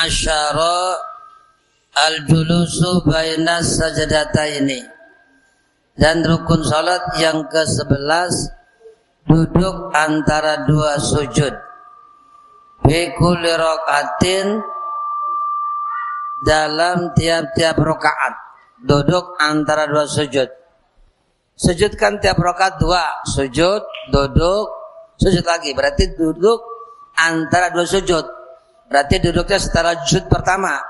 asyara al-julusu baina sajdataini. Dan rukun salat yang ke-11 duduk antara dua sujud. Bi kulli rakaatin, dalam tiap-tiap rakaat duduk antara dua sujud. Sujud kan tiap rakaat dua, sujud, duduk, sujud lagi. Berarti duduk antara dua sujud. Berarti duduknya setelah sujud pertama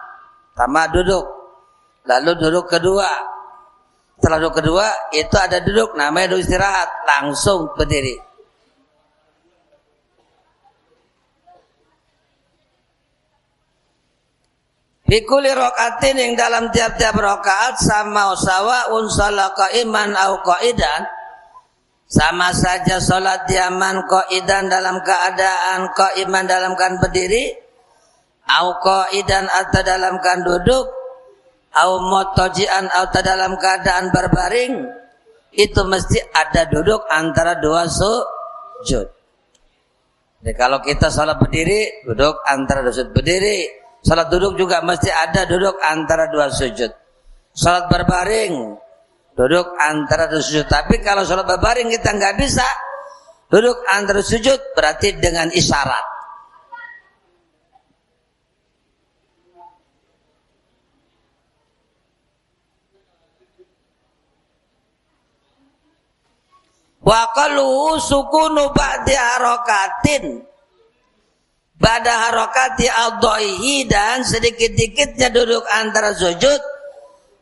duduk, lalu duduk kedua. Setelah duduk kedua itu ada duduk, namanya duduk istirahat, langsung berdiri. Bikuli rokaatin, yang dalam tiap-tiap rokaat sama sawa'un shalat qa'iman au qa'idan, sama saja salat yaman qa'idan dalam keadaan qa'iman dalam keadaan berdiri, au qa'idan atau dalam keadaan duduk, au muttaji'an atau dalam keadaan berbaring, itu mesti ada duduk antara dua sujud. Jadi kalau kita salat berdiri, duduk antara dua sujud berdiri. Salat duduk juga mesti ada duduk antara dua sujud. Salat berbaring, duduk antara dua sujud. Tapi kalau salat berbaring kita nggak bisa duduk antara sujud, berarti dengan isyarat. Wa qalu sukunu ba'di harakatin, pada harokati al-do'ihi, dan sedikit-dikitnya duduk antara sujud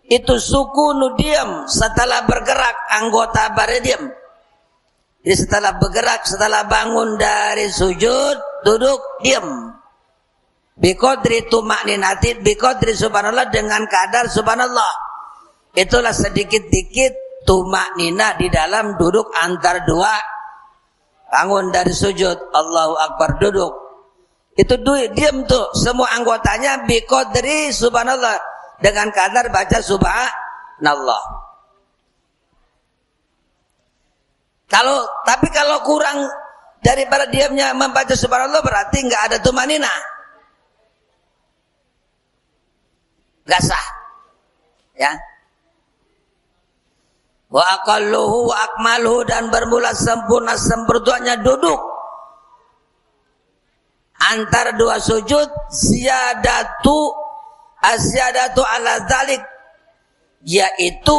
itu sukunu, diam setelah bergerak anggota badan diam. Jadi setelah bergerak, setelah bangun dari sujud, duduk diam. Biqadri tuma'ninati, biqadri subhanallah, dengan kadar subhanallah. Itulah sedikit-dikit tuma'ninah di dalam duduk antara dua, bangun dari sujud, Allahu Akbar, duduk. Itu diam tuh semua anggotanya biqadri subhanallah, dengan kadar baca subhanallah. Tapi kalau kurang daripada diamnya membaca subhanallah, berarti nggak ada tumanina, nggak sah, ya. Wa aqalluhu wa akmaluhu, dan bermula sempurna sempurnanya duduk antara dua sujud, asyadatu ala dzalik, yaitu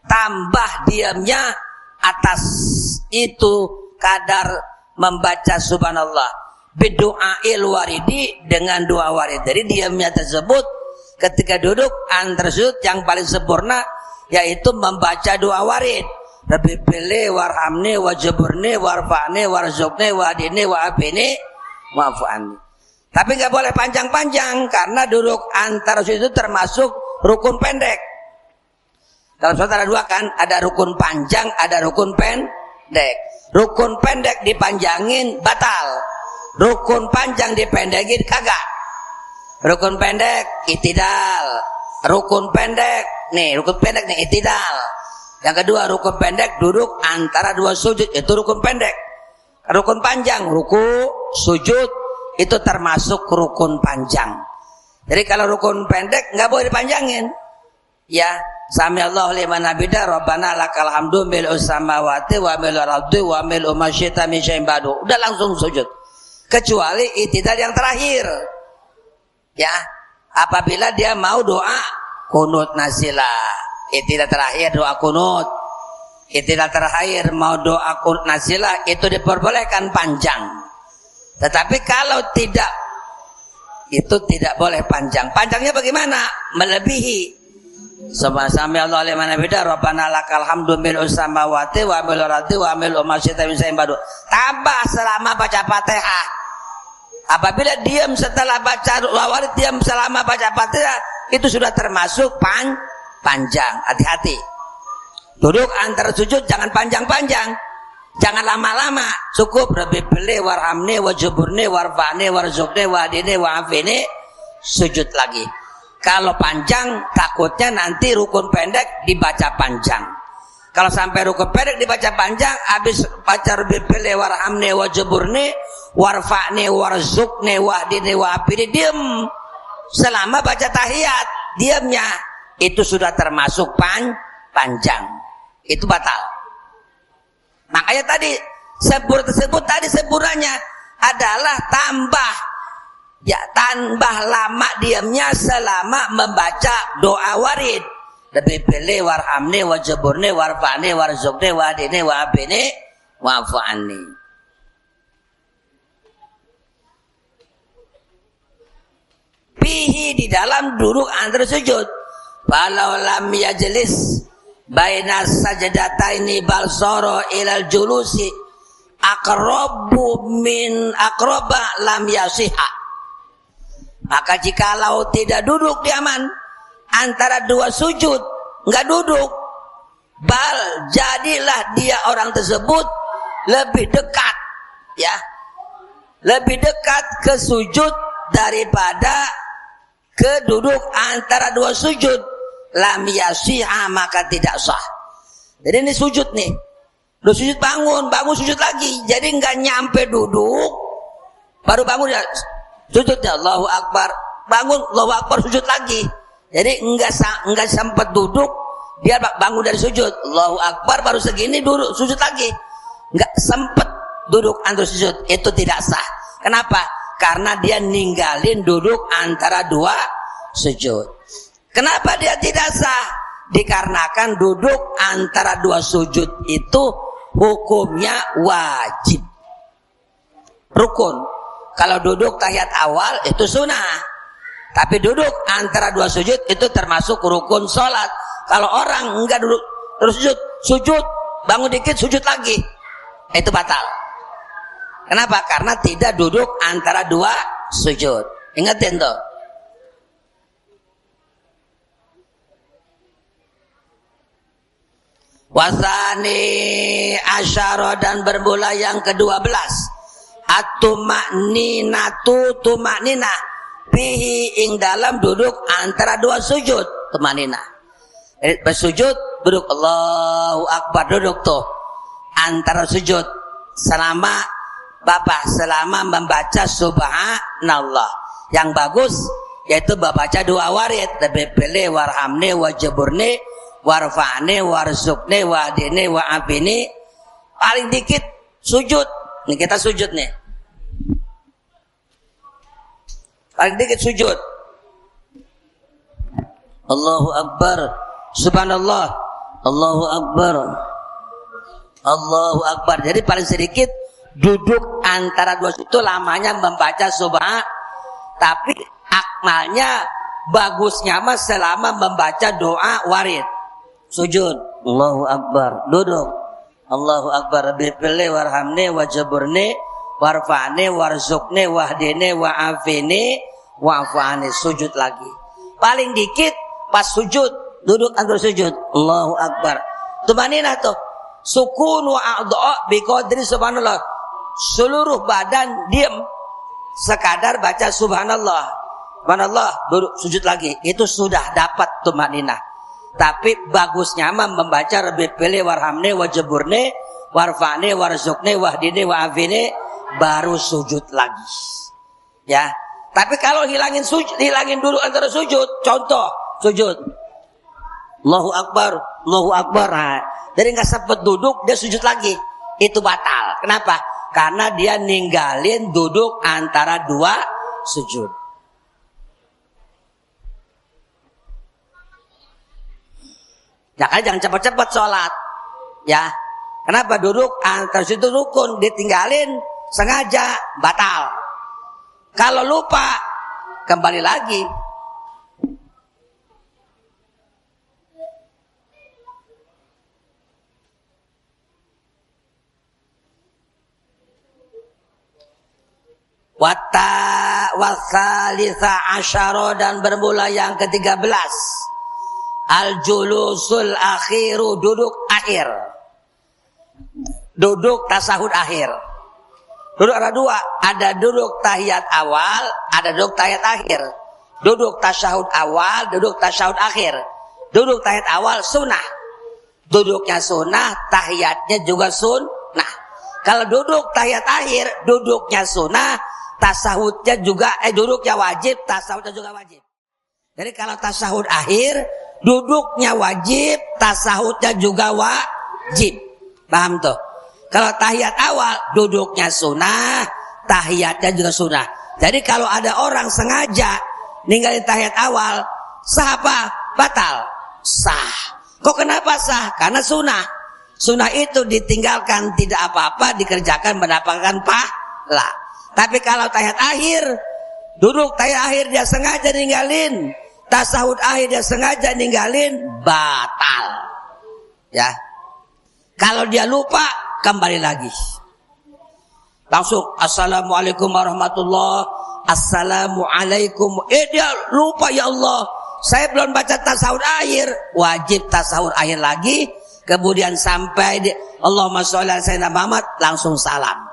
tambah diamnya atas itu kadar membaca subhanallah, bidu'ail waridi, dengan doa warid. Jadi diamnya tersebut ketika duduk antara sujud yang paling sempurna yaitu membaca doa warid, Rabbi pilih warhamni wajburni warfa'ni warzuqni wadini wa'afini wa'fu'ani. Tapi nggak boleh panjang-panjang, karena duduk antara sujud itu termasuk rukun pendek. Dalam sholat ada dua kan, ada rukun panjang, ada rukun pendek. Rukun pendek dipanjangin batal, rukun panjang dipendekin kagak. Rukun pendek itidal, rukun pendek nih itidal. Yang kedua rukun pendek duduk antara dua sujud, itu rukun pendek. Rukun panjang, ruku, sujud, itu termasuk rukun panjang. Jadi kalau rukun pendek nggak boleh dipanjangin. Ya, sami Allahu liman hamidah, Rabbana lakal hamdu mil'u samawati wa mil'u ardi wa mil'u ma syi'ta min syai'in ba'du. Udah langsung sujud. Kecuali itidal yang terakhir. Ya, apabila dia mau doa kunut nazilah. Itidal terakhir doa kunut. Itidal terakhir mau doa kunut nazilah, itu diperbolehkan panjang. Tetapi kalau tidak, itu tidak boleh panjang. Panjangnya bagaimana? Melebihi. Sami Allah liman hamidah, Rabbana lakal hamdu mil'u samawati wa mil'u ardi wa mil'u ma syi'ta min syai'in ba'du. Tambah selama baca Fatihah. Apabila diam setelah baca warid, diam selama baca Fatihah, itu sudah termasuk panjang. Hati-hati. Duduk antara sujud jangan panjang-panjang, jangan lama-lama, cukup Rabbi pilih warhamni wajburni warfa'ni warzuqni wadini wa'afini, sujud lagi. Kalau panjang takutnya nanti rukun pendek dibaca panjang. Kalau sampai rukun pendek dibaca panjang, habis baca Rabbi pilih warhamni wajburni warfa'ni warzuqni wadini wa'afini, diam selama baca tahiyat, diamnya itu sudah termasuk panjang. Itu batal. Makanya tadi sebur tersebut tadi seburannya adalah tambah lama diamnya selama membaca doa warid. Lebih pilih warhamni wajaburni warfa'ni warzukni wadini wa'abini wa'afa'ani. Fihi di dalam duduk antara sujud. Falau lam yajlis baina sajadataini bal sara ilal julusi aqrabu min aqraba lam yasiha. Maka jikalau tidak duduk di aman antara dua sujud, enggak duduk, bal jadilah dia orang tersebut lebih dekat, ya, lebih dekat ke sujud daripada ke duduk antara dua sujud, lam yasiha, maka tidak sah. Jadi ini sujud nih, udah sujud bangun sujud lagi, jadi enggak nyampe duduk baru bangun ya sujudnya Allahu Akbar, bangun Allahu Akbar sujud lagi. Jadi enggak sempat duduk, dia bangun dari sujud Allahu Akbar baru segini duduk sujud lagi, enggak sempat duduk antara sujud, itu tidak sah. Kenapa? Karena dia ninggalin duduk antara dua sujud. Kenapa dia tidak sah? Dikarenakan duduk antara dua sujud itu hukumnya wajib, rukun. Kalau duduk tahiyat awal itu sunnah, tapi duduk antara dua sujud itu termasuk rukun sholat. Kalau orang enggak duduk terus sujud, bangun dikit sujud lagi, itu batal. Kenapa? Karena tidak duduk antara dua sujud. Ingatin tuh. Wasani asyara dan bermula yang ke-12. At-tumakninatu tumakninah fihi ing dalam duduk antara dua sujud, tumakninah. Bersujud duduk Allahu Akbar, duduk tuh antara sujud selama membaca subhanallah. Yang bagus yaitu membaca doa warid, lebih pilih warhamni wajaburni warfa'ni warzukni wadini wa'abini. Paling dikit sujud. Nih kita sujud nih. Paling dikit sujud. Allahu Akbar, subhanallah, Allahu Akbar, Allahu Akbar. Jadi paling sedikit duduk antara dua itu lamanya membaca subhan, tapi akmalnya bagusnya mah selama membaca doa warid. Sujud Allahu Akbar, duduk Allahu Akbar, bipilih warhamni wajaburni warfa'ni warzukni wahdini wa'afini wa'afani, sujud lagi. Paling dikit pas sujud, duduk antara sujud Allahu Akbar. Tumaninah tuh sukun wa a'dha' biqadri subhanallah. Seluruh badan diam sekadar baca subhanallah. Subhanallah, duduk sujud lagi. Itu sudah dapat tumaninah. Tapi bagusnya mah membaca lebih pilih warhamni wajaburni warfa'ni warzukni wahdini wa'afini baru sujud lagi. Ya. Tapi kalau hilangin dulu antara sujud, contoh sujud Allahu Akbar, Allahu Akbar, jadi nggak sempat duduk dia sujud lagi, itu batal. Kenapa? Karena dia ninggalin duduk antara dua sujud. Jangan cepat-cepat sholat, ya. Kenapa? Duduk antara sujud rukun, ditinggalin sengaja, batal. Kalau lupa, kembali lagi. Wasalisa asyara dan bermula yang ke-13. Al-julusul akhiru, duduk akhir. Duduk tasahud akhir. Duduk ada dua, ada duduk tahiyat awal, ada duduk tahiyat akhir. Duduk tasyahud awal, duduk tasyahud akhir. Duduk tahiyat awal sunnah. Duduknya sunnah, tahiyatnya juga sunnah. Kalau duduk tahiyat akhir, duduknya sunnah, tasahudnya juga duduknya wajib, tasahudnya juga wajib. Jadi kalau tasahud akhir, duduknya wajib, tasahudnya juga wajib. Paham tuh? Kalau tahiyat awal, duduknya sunnah, tahiyatnya juga sunnah. Jadi kalau ada orang sengaja ninggalin tahiyat awal, sah apa? Batal? Sah. Kok kenapa sah? Karena sunnah. Sunnah itu ditinggalkan tidak apa-apa, dikerjakan mendapatkan pahala. Tapi kalau tahiyat akhir, duduk tahiyat akhir dia sengaja ninggalin, tasahud akhir dia sengaja ninggalin, batal. Ya. Kalau dia lupa, kembali lagi. Langsung assalamualaikum warahmatullah, assalamualaikum. Dia lupa, ya Allah, saya belum baca tasahud akhir. Wajib tasahud akhir lagi. Kemudian sampai di Allahumma sholli ala sayyidina Muhammad, langsung salam.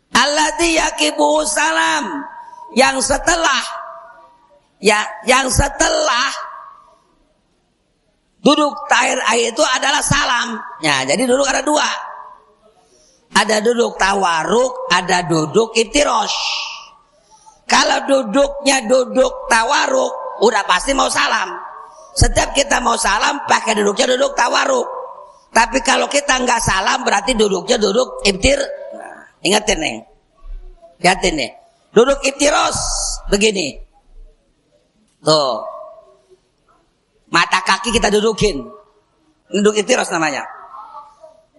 Alladzi yaqibuhu salam, yang setelah duduk tahiyat akhir itu adalah salam. Ya, jadi duduk ada dua. Ada duduk tawarruk, ada duduk iftirosh. Kalau duduknya duduk tawarruk, udah pasti mau salam. Setiap kita mau salam pakai duduknya duduk tawarruk. Tapi kalau kita nggak salam berarti duduknya duduk iftir. Nah, ingatin nih. Lihatin nih. Duduk iftirosh begini. Tuh. Mata kaki kita dudukin. Duduk iftirosh namanya.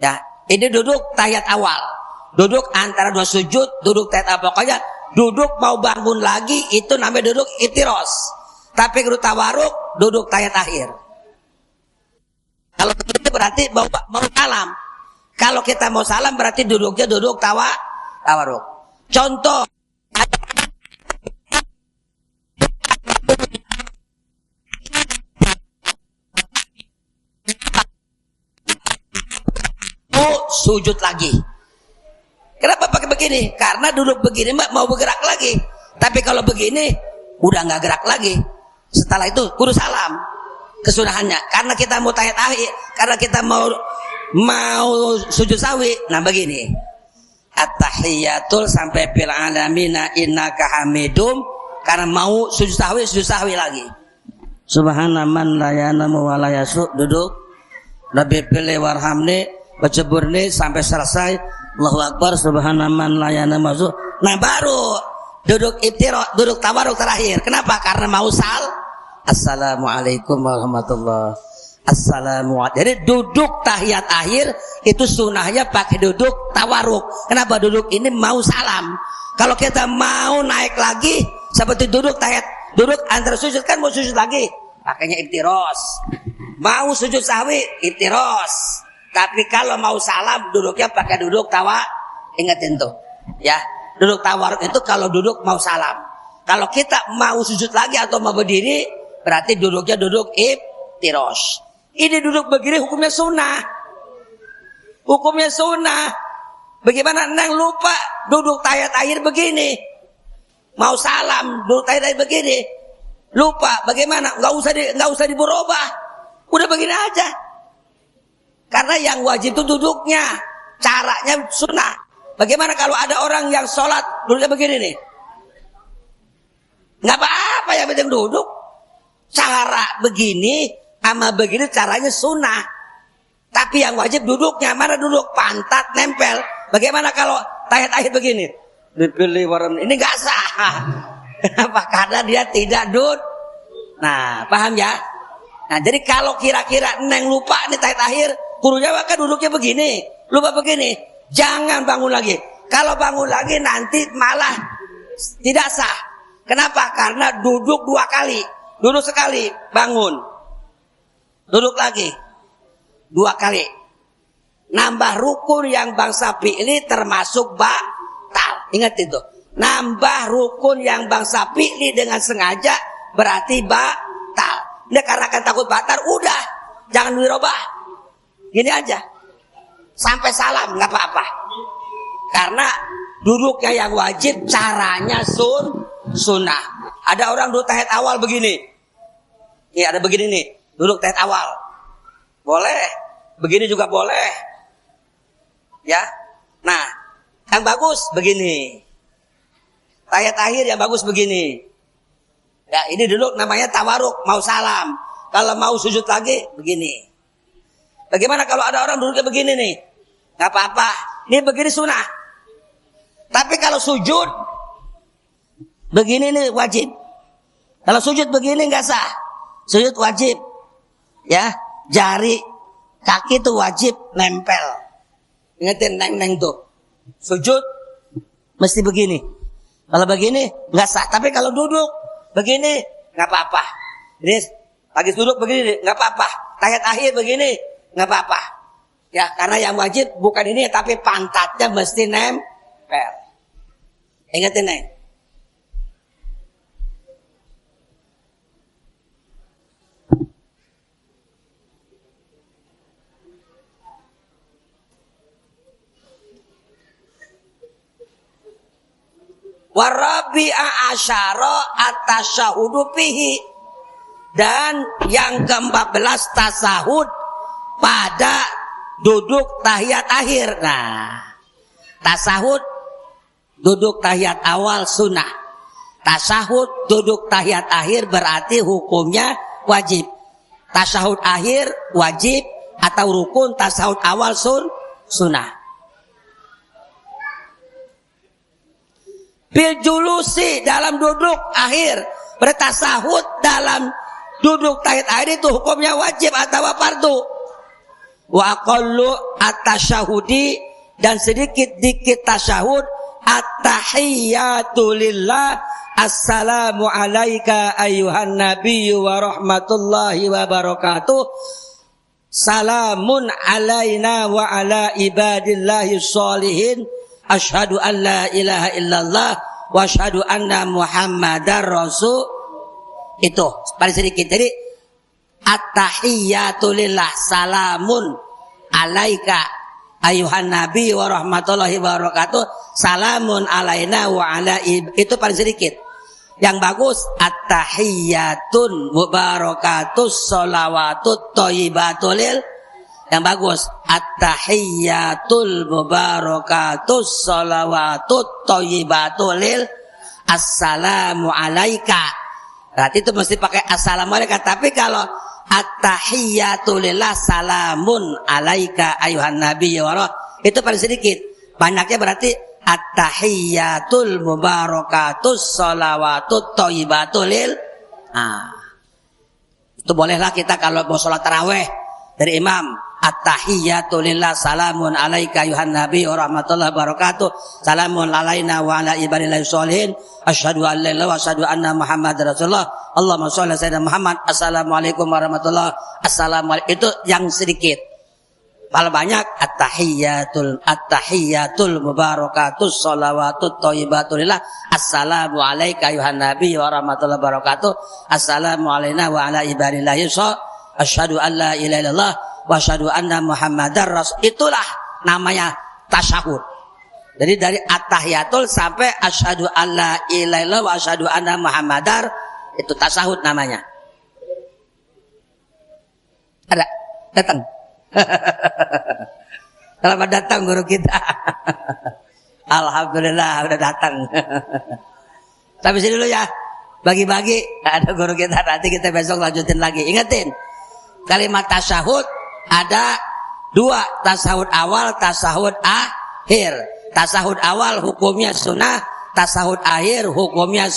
Ya, ini duduk tahiyat awal. Duduk antara dua sujud, duduk tahiyat awal. Pokoknya duduk mau bangun lagi itu namanya duduk iftirosh. Tapi duduk tawarruk, duduk tahiyat akhir. Kalau itu berarti mau salam. Kalau kita mau salam berarti duduknya duduk tawarruk. Contoh, sujud lagi. Kenapa pakai begini? Karena duduk begini mau bergerak lagi. Tapi kalau begini udah nggak gerak lagi. Setelah itu kudu salam. Kesunahannya. Karena kita mau tahiyat akhir, karena kita mau sujud sawi. Nah begini. At-tahiyatul sampai fil alamina innaka hamidum. Karena mau sujud sahwi lagi. Subhana man la yanamu wa la yasu. Duduk. Rabbi pilih warhamni, bacaburni sampai selesai. Allahu Akbar, subhanaman layana masuk. Nah baru duduk iftirosh, duduk tawarruk terakhir. Kenapa? Karena mau Assalamualaikum warahmatullah. Assalamualaikum. Jadi duduk tahiyat akhir itu sunnahnya pakai duduk tawarruk. Kenapa? Duduk ini mau salam. Kalau kita mau naik lagi seperti duduk tahiyat, duduk antara sujud kan mau sujud lagi, pakainya iftirosh. Mau sujud sahwi iftirosh. Tapi kalau mau salam duduknya pakai duduk ingetin tuh ya, duduk tawarruk itu kalau duduk mau salam. Kalau kita mau sujud lagi atau mau berdiri berarti duduknya duduk iftirosh. Ini duduk begini hukumnya sunnah. Hukumnya sunnah. Bagaimana neng lupa duduk tahiyat akhir begini, mau salam duduk tahiyat akhir begini, lupa bagaimana? Nggak usah diberubah, udah begini aja. Karena yang wajib itu duduknya, caranya sunnah. Bagaimana kalau ada orang yang sholat duduknya begini nih? Nggak apa-apa, yang penting duduk. Cara begini sama begini caranya sunnah. Tapi yang wajib duduknya, mana duduk pantat nempel. Bagaimana kalau tahiyat akhir begini? Dipilih warna ini nggak sah. Kenapa? Karena dia tidak duduk. Nah, paham ya? Nah, jadi kalau kira-kira neng lupa nih tahiyat akhir, gurunya kan duduknya begini, lupa begini, jangan bangun lagi. Kalau bangun lagi nanti malah tidak sah. Kenapa? Karena duduk dua kali, duduk sekali, bangun, duduk lagi, dua kali. Nambah rukun yang bangsa fi'li termasuk batal. Ingat itu. Nambah rukun yang bangsa fi'li dengan sengaja berarti batal. Ini karena kan takut batal, udah jangan dirubah. Gini aja, sampai salam nggak apa-apa. Karena duduknya yang wajib, caranya sunnah. Ada orang duduk tahiyat awal begini. Nih ada begini nih, duduk tahiyat awal. Boleh. Begini juga boleh. Ya. Nah, yang bagus begini. Tahiyat akhir yang bagus begini. Ya, ini dulu namanya tawaruk, mau salam. Kalau mau sujud lagi begini. Bagaimana kalau ada orang duduknya begini nih? Gak apa-apa. Ini begini sunnah. Tapi kalau sujud begini nih wajib. Kalau sujud begini nggak sah. Sujud wajib. Ya, jari kaki itu wajib nempel. Ingetin neng tuh. Sujud mesti begini. Kalau begini nggak sah. Tapi kalau duduk begini nggak apa-apa. Ini lagi duduk begini nggak apa-apa. Tahiyat akhir begini nggak apa-apa. Ya, karena yang wajib bukan ini tapi pantatnya mesti nempel. Ingetin neng. Warabi'a asyara at-tasyahudu fihi. Dan yang ke-14 tasahud pada duduk tahiyat akhir. Nah, tasahud duduk tahiyat awal sunnah. Tasahud duduk tahiyat akhir berarti hukumnya wajib. Tasahud akhir wajib atau rukun, tasahud awal sunnah. Bil julusi dalam duduk akhir, bertasahud dalam duduk tahiyat akhir itu hukumnya wajib atau fardu. Wa aqallu at-tasyahudi, dan sedikit-dikit tasyahud at-tahiyyatu lillah, assalamu alayka ayyuhan nabiyyu wa rahmatullahi wa barakatuh, salamun alayna wa ala ibadillahi sholihin, asyhadu an la ilaha illallah wa asyhadu anna muhammadar rasul. Itu paling sedikit. Jadi at-tahiyyatu lillah, salamun alaika ayuhan nabi wa rahmatullahi wa barakatuh, salamun alaina wa ala itu paling sedikit. Yang bagus at-tahiyyatun mubarakatus sholawatut thayyibatul. Yang bagus at-tahiyyatul mubarakatus sholawatut thayyibatul, assalamu alaika. Berarti itu mesti pakai assalamualaikum. Tapi kalau at-tahiyyatul lillah, salamun alaika ayuhan nabi wa itu paling sedikit. Banyaknya berarti at-tahiyyatul mubarakatus sholawatut thayyibatul. Nah, itu bolehlah kita kalau mau sholat tarawih dari imam, at-tahiyyatu lillah, salamun alaika ayuhan nabi wa rahmatullahi wa barakatuh, salamun alaina wa ala ibadillahi sholihin, asyhadu an la ilaha wa asyhadu anna muhammadar rasulullah, Allahumma sholli ala sayyidina Muhammad, assalamualaikum warahmatullahi. Assalamualaikum itu yang sedikit. Kalau banyak at-tahiyyatul mubarakatus sholawatut thayyibatul lillah, assalamu alaika ayuhan nabi wa rahmatullahi wa barakatuh, assalamu alaina wa ala ibadillahi sholihin, asyhadu an la ilaha illallah wa asyhadu anna muhammadar rasul. Itulah namanya tasyahud. Jadi dari at-tahiyatul sampai asyhadu an la ilaha illallah wa asyhadu anna muhammadar, itu tasyahud namanya. Ada datang. Selamat datang guru kita. Alhamdulillah udah datang. Sampai sini dulu ya. Bagi-bagi, ada guru kita, nanti kita besok lanjutin lagi. Ingatin, kalimat tasyahud ada dua, tasahud awal, tasahud akhir. Tasahud awal hukumnya sunnah, tasahud akhir hukumnya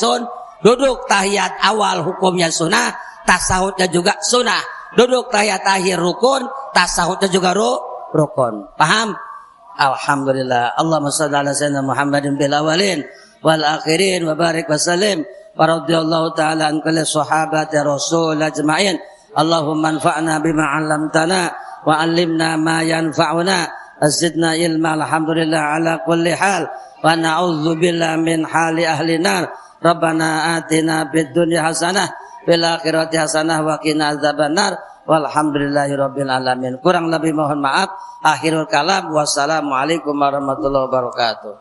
duduk tahiyat awal hukumnya sunnah, tasahudnya juga sunnah. Duduk tahiyat akhir rukun, tasahudnya juga rukun. Paham? Alhamdulillah. Allahumma shalli ala sayyidina Muhammadin bil awwalin wal akhirin wa barik wa sallim wa radhiyallahu ta'ala an kulli sahabati rasul ajma'in. Allahumma anfa'na bima 'allamtana wa 'allimna ma yanfa'una zidna ilma. Alhamdulillah ala kulli hal wa na'udzu billahi min hali ahli nar. Rabbana atina fid dunya hasanah fil akhirati hasanah wa qina adzabannar. Walhamdulillahirabbil alamin. Kurang lebih mohon maaf. Akhirul kalam. Wassalamualaikum warahmatullahi wabarakatuh.